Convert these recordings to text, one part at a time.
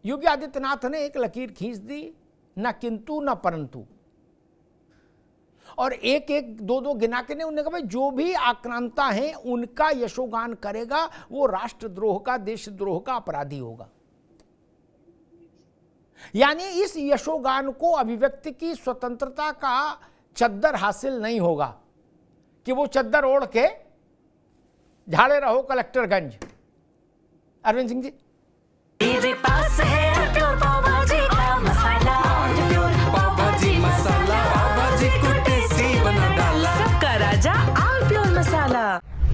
योगी आदित्यनाथ ने एक लकीर खींच दी, ना किंतु ना परंतु, और एक एक दो दो गिना के ने उन्होंने कहा भाई जो भी आक्रांता हैं उनका यशोगान करेगा वो राष्ट्रद्रोह का, देशद्रोह का अपराधी होगा। यानी इस यशोगान को अभिव्यक्ति की स्वतंत्रता का चद्दर हासिल नहीं होगा कि वो चद्दर ओढ़ के झाड़े रहो कलेक्टरगंज। अरविंद सिंह जी, मेरे पास है प्योर पाव भाजी का मसाला, प्योर पाव भाजी मसाला, पाव भाजी को टेस्टी बना डाला, सबका राजा आल प्योर मसाला।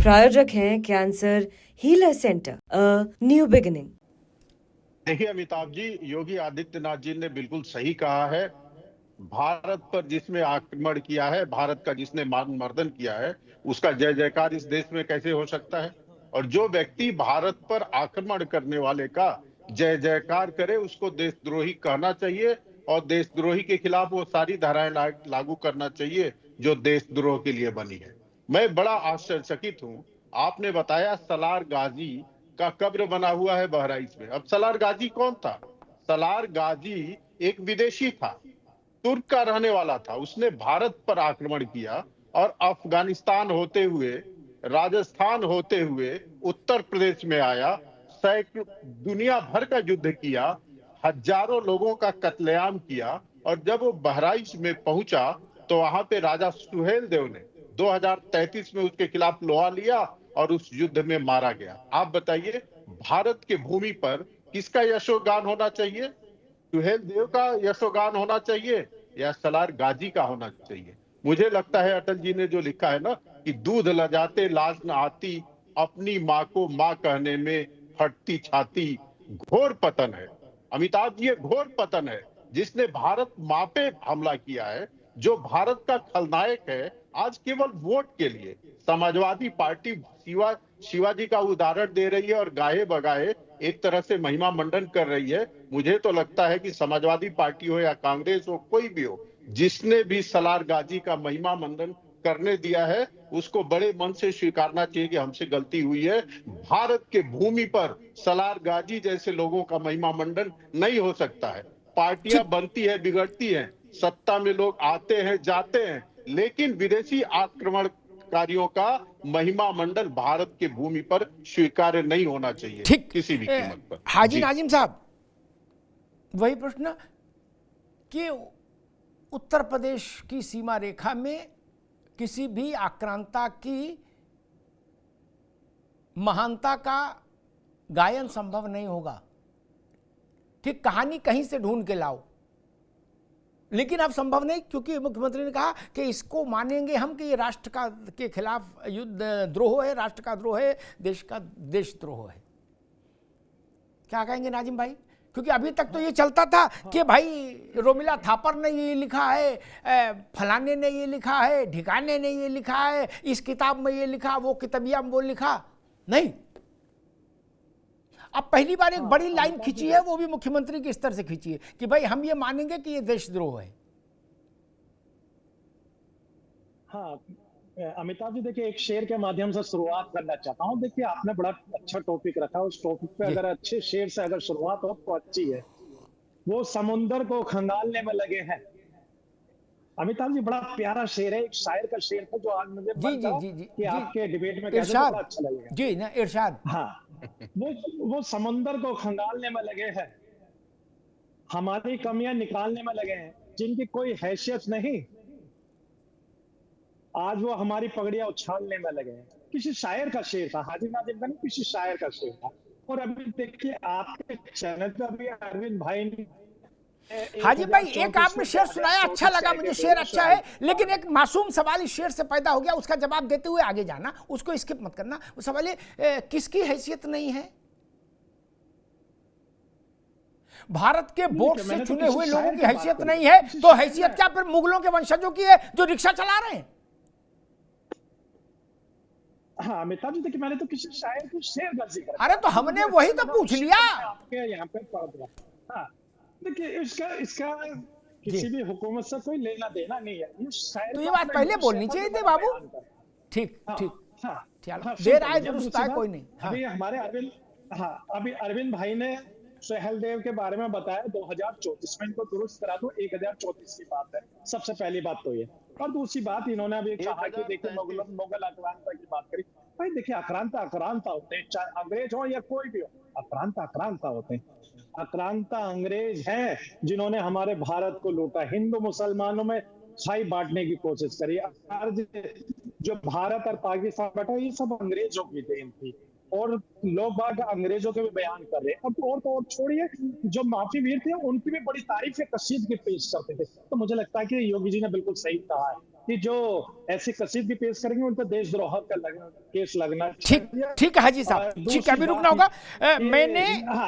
प्रायोजक हैं cancer healer centre, a new beginning. देखिए अमिताभ जी, योगी आदित्यनाथ जी ने बिल्कुल सही कहा है। भारत पर जिसने आक्रमण किया है, भारत का जिसने मान मर्दन किया है, उसका जय जयकार इस देश में कैसे हो सकता है? और जो व्यक्ति भारत पर आक्रमण करने वाले का जय जयकार करे उसको देशद्रोही कहना चाहिए, और देशद्रोही के खिलाफ वो सारी धाराएं लागू करना चाहिए जो देशद्रोह के लिए बनी है। मैं बड़ा आश्चर्यचकित हूं, आपने बताया सलार गाजी का कब्र बना हुआ है बहराइच में। अब सलार गाजी कौन था? सलार गाजी एक विदेशी था, तुर्क का रहने वाला था। उसने भारत पर आक्रमण किया और अफगानिस्तान होते हुए, राजस्थान होते हुए उत्तर प्रदेश में आया, सैकड़ों दुनिया भर का युद्ध किया, हजारों लोगों का कत्लेआम किया, और जब वो बहराइच में पहुंचा तो वहां पे राजा सुहेल देव ने 2033 में उसके खिलाफ लोहा लिया और उस युद्ध में मारा गया। आप बताइए, भारत के भूमि पर किसका यशोगान होना चाहिए? सुहेल देव का यशोगान होना चाहिए या सलार गाजी का होना चाहिए? मुझे लगता है अटल जी ने जो लिखा है ना कि दूध लजाते लाज न आती, अपनी माँ को माँ कहने में फटती छाती, घोर पतन है। अमिताभ जी, ये घोर पतन है जिसने भारत माँ पे हमला किया है, जो भारत का खलनायक है। आज केवल वोट के लिए समाजवादी पार्टी शिवाजी का उदाहरण दे रही है और गाहे बगाहे एक तरह से महिमा मंडन कर रही है। मुझे तो लगता है कि समाजवादी पार्टी हो या कांग्रेस हो, कोई भी हो, जिसने भी सलार गाजी का महिमा मंडन करने दिया है उसको बड़े मन से स्वीकारना चाहिए कि हमसे गलती हुई है। भारत के भूमि पर सलार गाजी जैसे लोगों का महिमा मंडन नहीं हो सकता है। पार्टियां बनती है, बिगड़ती हैं, सत्ता में लोग आते हैं जाते हैं, लेकिन विदेशी आक्रमणकारियों का महिमा मंडल भारत के भूमि पर स्वीकार्य नहीं होना चाहिए किसी भी कीमत पर। हाजी नाजिम साहब, वही प्रश्न कि उत्तर प्रदेश की सीमा रेखा में किसी भी आक्रांता की महानता का गायन संभव नहीं होगा। ठीक, कहानी कहीं से ढूंढ के लाओ, लेकिन अब संभव नहीं, क्योंकि मुख्यमंत्री ने कहा कि इसको मानेंगे हम कि ये राष्ट्र का के खिलाफ युद्ध द्रोह है, राष्ट्र का द्रोह है, देश का देशद्रोह है। क्या कहेंगे नाजिम भाई? क्योंकि अभी तक तो ये चलता था कि भाई रोमिला थापर ने ये लिखा है, फलाने ने ये लिखा है, ढिकाने ने ये लिखा है, इस किताब में ये लिखा, वो किताबिया में वो लिखा। नहीं, अब पहली बार एक बड़ी लाइन खींची है, वो भी मुख्यमंत्री के स्तर से खींची है कि भाई हम ये मानेंगे कि ये देशद्रोह है। हाँ अमिताभ जी, देखिए एक शेर के माध्यम से शुरुआत करना चाहता हूँ। देखिए आपने बड़ा अच्छा टॉपिक रखा, उस टॉपिक पे अगर अच्छे शेर से अगर शुरुआत हो तो अच्छी है। वो समुंदर को खंगालने में लगे हैं। अमिताभ जी, बड़ा प्यारा शेर है, एक शायर का शेर था जो आज मुझे कि आपके डिबेट में कहते बड़ा अच्छा लगेगा। जी ना, इरशाद। हाँ, वो समुंदर को खंगालने में लगे हैं, हमारी कमियां निकालने में लगे हैं, जिनकी कोई हैसियत नहीं, आज वो हमारी पगड़ियां उछालने में लगे हैं। किसी शायर का शेर था, हाजी नाजिम का नहीं, किसी शायर का शेर था। और अभी देखिए आपके चैनल पे अभी अरविंद भाई ने हाजी भाई एक आपने शेर सुनाया, अच्छा लगा मुझे, शेर अच्छा है, लेकिन एक मासूम सवाल इस शेर से पैदा हो गया, उसका जवाब देते हुए आगे जाना, उसको स्किप मत करना। वो सवाल है किसकी हैसियत नहीं है? भारत के वोट से चुने हुए लोगों की हैसियत नहीं है, तो हैसियत क्या फिर मुगलों के वंशजों की है जो रिक्शा चला रहे हैं? हाँ अमिताभ जी, देखिए मैंने तो किसी शायर को शेर का जिक्र, अरे तो हमने वही तो पूछ लिया आपके यहाँ पे पढ़ दिया। हाँ देखिए इसका किसी भी हुकूमत से कोई लेना देना नहीं है। तो ये बात पहले बोलनी चाहिए थी बाबू। ठीक ठीक, देर आए दुरुस्त आए, कोई नहीं। अभी हमारे अरविंद, हाँ अभी अरविंद भाई ने सहलदेव के बारे में बताया 2034 में, इनको दुरुस्त करा दो, 1034 की बात है। सबसे पहली बात तो ये। और दूसरी बात, इन्होंने अभी कहा कि देखिए मुगल आक्रांता की बात करी। भाई देखिए, आक्रांता आक्रांता होते हैं, चाहे अंग्रेज हो या कोई भी हो, आक्रांता आक्रांता होते हैं। आक्रांता अंग्रेज हैं जिन्होंने हमारे भारत को लूटा, हिंदू मुसलमानों में खाई बांटने की कोशिश करी। आज जो भारत और पाकिस्तान बैठा, ये सब अंग्रेजों की देन थी, और लोग बाग अंग्रेजों के भी बयान कर रहे हैं। अब तो और छोड़िए, जो माफी वीर थे उनकी भी बड़ी तारीफें कसीदगी पेश करते थे। तो मुझे लगता है कि योगी जी ने बिल्कुल सही कहा है कि जो ऐसी कसीदगी पेश करेंगे उन पर देशद्रोह का केस लगना ठीक ठीक है हाजी साहब, ठीक है, अभी रुकना होगा। मैंने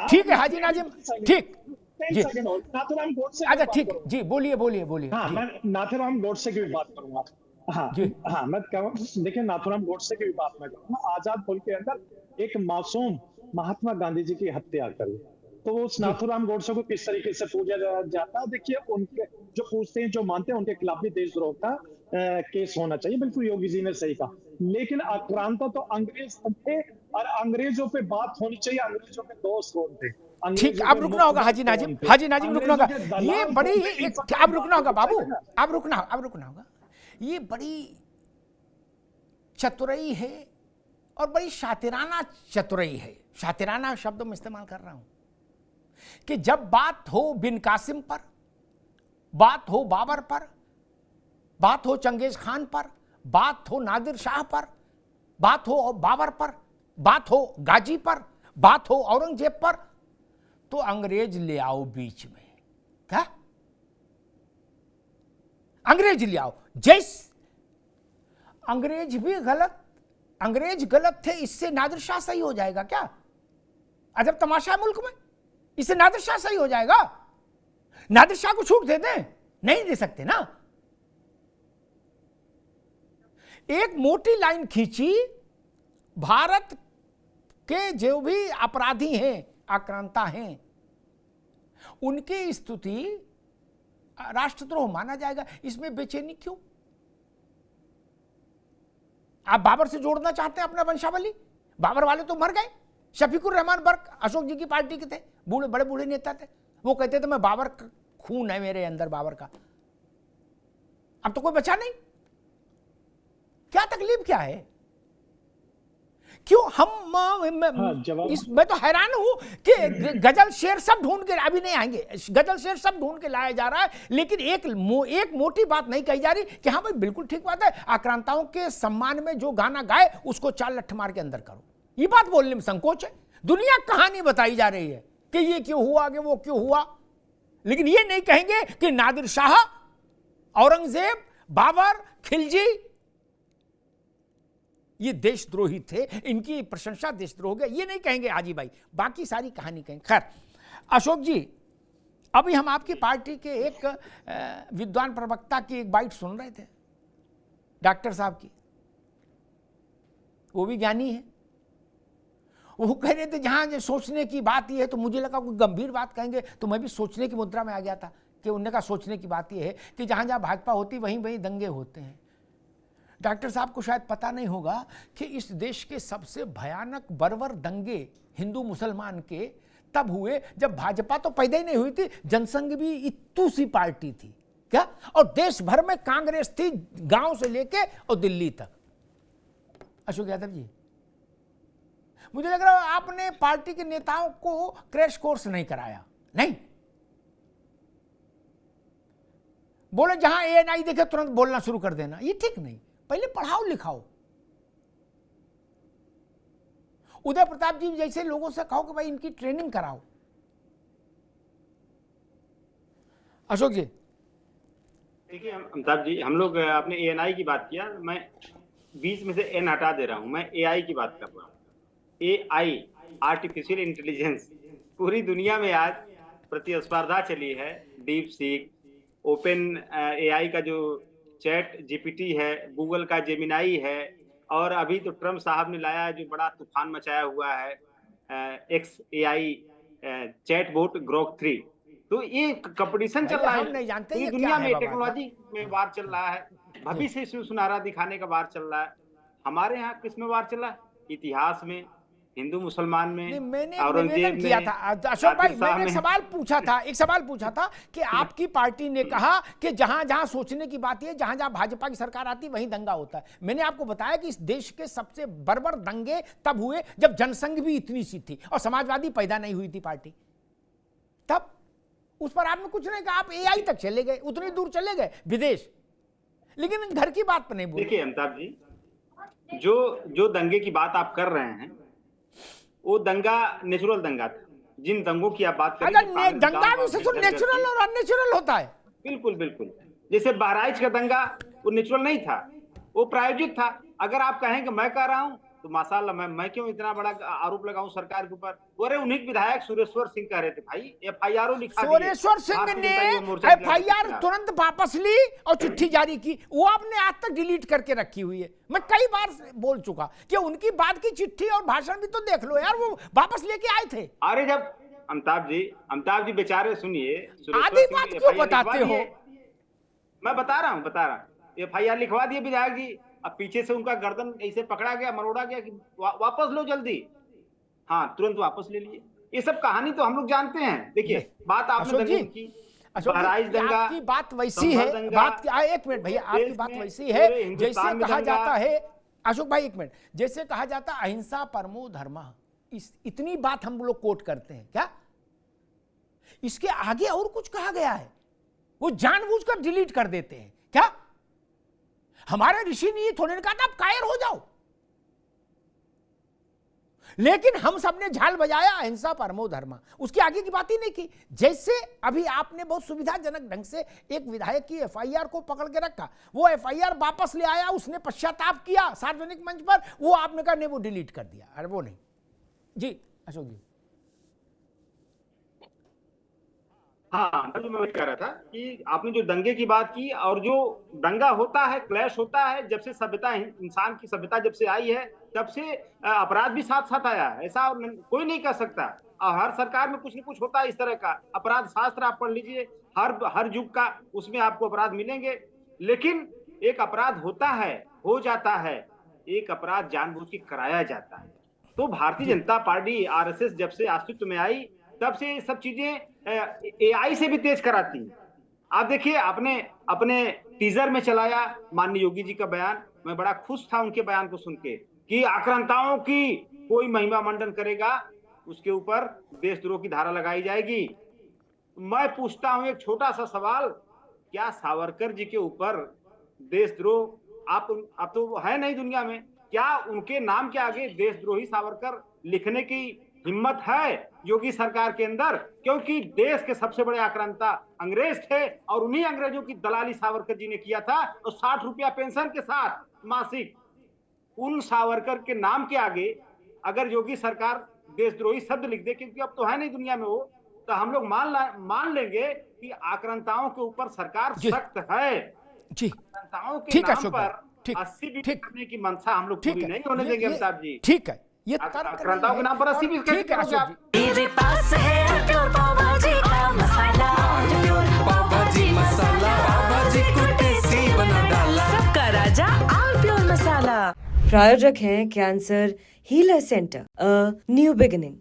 ठीक है हाजी नाजिम, ठीक जी, नाथूराम गोडसे। अच्छा ठीक जी, बोलिए बोलिए बोलिए। हाँ, मैं नाथूराम गोडसे की भी बात करूंगा। हाँ हाँ, मैं देखिए नाथूराम गोडसे की भी बात मैं करूंगा। आजाद मुल्क के अंदर एक मासूम महात्मा गांधी जी की हत्या करी, तो उस नाथूराम गोडसे को किस तरीके से पूजा जाता है? देखिए, उनके जो पूछते हैं, जो मानते हैं, उनके खिलाफ भी देशद्रोह का केस होना चाहिए। बिल्कुल योगी जी ने सही कहा, लेकिन आक्रांता तो अंग्रेज थे, और अंग्रेजों पे बात होनी चाहिए। अंग्रेजों के दोस्त कौन थे? ठीक, अब रुकना होगा हाजी नाजिम, हाजी नाजिम रुकना होगा। ये बड़ी अब रुकना होगा बाबू, अब रुकना होगा। ये बड़ी चतुराई है और बड़ी शातिराना चतुराई है। शातिराना शब्द मैं इस्तेमाल कर रहा हूं कि जब बात हो बिन कासिम पर, बात हो बाबर पर, बात हो चंगेज खान पर, बात हो नादिर शाह पर, बात हो बाबर पर, बात हो गाजी पर, बात हो औरंगजेब पर, तो अंग्रेज ले आओ बीच में। क्या अंग्रेज ले आओ? अंग्रेज भी गलत, अंग्रेज गलत थे, इससे नादिर शाह सही हो जाएगा क्या? अजब तमाशा है मुल्क में, इससे नादिर शाह सही हो जाएगा? नादिर शाह को छूट दे दें? नहीं दे सकते ना। एक मोटी लाइन खींची, भारत के जो भी अपराधी हैं, आक्रांता हैं, उनकी स्तुति राष्ट्रद्रोह माना जाएगा। इसमें बेचैनी क्यों? आप बाबर से जोड़ना चाहते हैं अपना वंशावली? बाबर वाले तो मर गए। शफीकुर रहमान बर्क अशोक जी की पार्टी के थे, बूढ़े बड़े बूढ़े नेता थे, वो कहते थे मैं बाबर का खून है मेरे अंदर, बाबर का। अब तो कोई बचा नहीं। क्या तकलीफ क्या है? क्यों मैं तो हैरान हूं कि गजल शेर सब ढूंढ के, अभी नहीं आएंगे, गजल शेर सब ढूंढ के लाया जा रहा है, लेकिन एक मोटी बात नहीं कही जा रही कि हाँ भाई बिल्कुल ठीक बात है, आक्रांताओं के सम्मान में जो गाना गाए उसको 4 लठ मार के अंदर करो। ये बात बोलने में संकोच है। दुनिया कहानी बताई जा रही है कि ये क्यों हुआ, कि वो क्यों हुआ, लेकिन ये नहीं कहेंगे कि नादिर शाह, औरंगजेब, बाबर, खिलजी ये देशद्रोही थे, इनकी प्रशंसा देशद्रोह हो गया, ये नहीं कहेंगे हाजी भाई, बाकी सारी कहानी कहेंगे। खैर अशोक जी, अभी हम आपकी पार्टी के एक विद्वान प्रवक्ता की एक बाइट सुन रहे थे, डॉक्टर साहब की, वो भी ज्ञानी है। वो कह रहे थे जहां जो सोचने की बात ये है, तो मुझे लगा कोई गंभीर बात कहेंगे, तो मैं भी सोचने की मुद्रा में आ गया था कि उन्होंने कहा सोचने की बात ये है कि जहां जहां भाजपा होती वहीं वहीं दंगे होते हैं। डॉक्टर साहब को शायद पता नहीं होगा कि इस देश के सबसे भयानक बर्बर दंगे हिंदू मुसलमान के तब हुए जब भाजपा तो पैदा ही नहीं हुई थी, जनसंघ भी इतू सी पार्टी थी क्या, और देश भर में कांग्रेस थी, गांव से लेके और दिल्ली तक। अशोक यादव जी, मुझे लग रहा है आपने पार्टी के नेताओं को क्रैश कोर्स नहीं कराया। नहीं बोले जहां एएनआई देखे तुरंत बोलना शुरू कर देना, ये ठीक नहीं। पहले पढ़ाओ लिखाओ। उदय प्रताप जी जैसे लोगों से कहो कि भाई इनकी ट्रेनिंग कराओ। अशोक जी, देखिए अमिताभ जी, हम लोग आपने एएनआई की बात किया, मैं बीच में से एन हटा दे रहा हूं, मैं एआई की बात कर रहा हूं। एआई, आर्टिफिशियल इंटेलिजेंस, पूरी दुनिया में आज प्रतिस्पर्धा चली है। डीप सीक, ओपन एआई का जो चैट जीपीटी है, गूगल का जेमिनाई है, और अभी तो ट्रम्प साहब ने लाया है जो बड़ा तूफान मचाया हुआ है, एक्स एआई चैटबॉट ग्रोक 3। तो ये कंपटीशन चल रहा है, पूरी दुनिया में टेक्नोलॉजी में वार चल रहा है, भविष्य से सुनहरा दिखाने का वार चल रहा है। हमारे यहाँ किस में वार चल रहा है? इतिहास में, हिंदू मुसलमान में, नहीं, मैंने एक औरंगजेब निवेदन में, किया था अशोक भाई, नादिर शाह मैंने में। एक सवाल पूछा था कि आपकी पार्टी ने कहा कि जहां जहां सोचने की बात है, जहां जहां भाजपा की सरकार आती है वहीं दंगा होता है। मैंने आपको बताया कि इस देश के सबसे बर्बर दंगे तब हुए जब जनसंघ भी इतनी सी थी और समाजवादी पैदा नहीं हुई थी पार्टी, तब उस पर आपने कुछ नहीं कहा। आप एआई तक चले गए, उतनी दूर चले गए विदेश, लेकिन घर की बात पर नहीं बोले। देखिए अमिताभ जी, जो दंगे की बात आप कर रहे हैं वो दंगा नेचुरल दंगा था। जिन दंगों की आप बात कर रहे हैं, अगर दंगा भी सिर्फ नेचुरल और अननेचुरल होता है। बिल्कुल बिल्कुल, जैसे बहराइच का दंगा वो नेचुरल नहीं था, वो प्रायोजित था। अगर आप कहें कि मैं कह रहा हूं तो माशाल्लाह, मैं क्यों इतना बड़ा आरोप लगाऊं सरकार के ऊपर। अरे उन्हीं विधायक सुरेश्वर सिंह कह रहे थे भाई एफआईआर लिखा दिए। सुरेश्वर सिंह भारतीय ने जनता युवा मोर्चा के एफआईआर खिलाफ। तुरंत वापस ली और चिट्ठी जारी की, वो आपने आज तक डिलीट करके रखी हुई है। मैं कई बार बोल चुका कि उनकी बात की चिट्ठी और भाषण भी तो देख लो यार, वो वापस लेके आए थे। अरे जब अमिताभ जी बेचारे सुनिए, आधी बात क्यों बताते हो? मैं बता रहा हूँ एफआईआर लिखवा दिए विधायक जी। अब पीछे से उनका गर्दन ऐसे पकड़ा गया, मरोड़ा गया कि वापस लो जल्दी। हाँ, तुरंत वापस ले लिए। ये सब कहानी तो हम लोग जानते हैं। देखिए बात आपने अशोक जी, दंगों की, अशोक बहराइच जी, दंगा, आपकी बात वैसी है, संभल दंगा, एक मिनट भैया, आपकी देश बात में, वैसी है पूरे जैसे हिंदुस्तान में कहा दंगा। जाता है, अशोक भाई एक मिनट, जैसे कहा जाता अहिंसा परमो धर्मः, इतनी बात हम लोग कोट करते हैं क्या? इसके आगे और कुछ कहा गया है, वो जानबूझकर डिलीट कर देते हैं क्या? हमारे ऋषि ने ये थोड़े ने कहा था आप कायर हो जाओ, लेकिन हम सबने झाल बजाया अहिंसा परमो धर्म, उसके आगे की बात ही नहीं की। जैसे अभी आपने बहुत सुविधाजनक ढंग से एक विधायक की एफआईआर को पकड़ के रखा, वो एफआईआर वापस ले आया, उसने पश्चाताप किया सार्वजनिक मंच पर, वो आपने कहा नहीं वो डिलीट कर दिया। अरे वो नहीं जी अशोक जी। हाँ, जो मैं वही कह रहा था कि आपने जो दंगे की बात की, और जो दंगा होता है, क्लैश होता है, जब से सभ्यता, इंसान की सभ्यता जब से आई है, तब से अपराध भी साथ साथ आया है। ऐसा कोई नहीं कह सकता। और हर सरकार में कुछ न कुछ होता है इस तरह का। अपराध शास्त्र आप पढ़ लीजिए, हर युग का, उसमें आपको अपराध मिलेंगे। लेकिन एक अपराध होता है, हो जाता है, एक अपराध जानबूझ के कराया जाता है। तो भारतीय जनता पार्टी आरएसएस जब से अस्तित्व में आई, तब से ये सब चीजें एआई से भी तेज कराती हैं। आप देखिए, आपने अपने टीजर में चलाया माननीय योगी जी का बयान, मैं बड़ा खुश था उनके बयान को सुन के, कि आक्रांताओं की कोई महिमा मंडन करेगा उसके ऊपर देशद्रोह की धारा लगाई जाएगी। मैं पूछता हूं एक छोटा सा सवाल, क्या सावरकर जी के ऊपर देशद्रोह आप तो है नहीं दुनिया में, क्या उनके नाम के आगे देशद्रोही सावरकर लिखने की हिम्मत है योगी सरकार के अंदर? क्योंकि देश के सबसे बड़े आक्रांता अंग्रेज थे, और उन्हीं अंग्रेजों की दलाली सावरकर जी ने किया था, और 60 रुपया पेंशन के साथ मासिक। उन सावरकर के नाम के आगे अगर योगी सरकार देशद्रोही शब्द लिख दे, क्योंकि अब तो है नहीं दुनिया में वो, तो हम लोग मान लेंगे कि आक्रांताओं के ऊपर सरकार सख्त है। जी आक्रांताओं के ठीक है नाम अशोक भाई, पर ठीक 80 भी ठीक करने की मंशा हम लोग ठीक पूरी है, नहीं होने देंगे अमिताभ जी। ठीक है, ये आक्रांताओं के नाम पर 80 भी ठीक है अशोक जी। मेरे पास है प्योर पाव भाजी का मसाला, प्योर पाव भाजी मसाला, पाव भाजी को टेस्टी बना डाला, सबका राजा आल प्योर मसाला। प्रायोजक हैं cancer healer centre, a new beginning.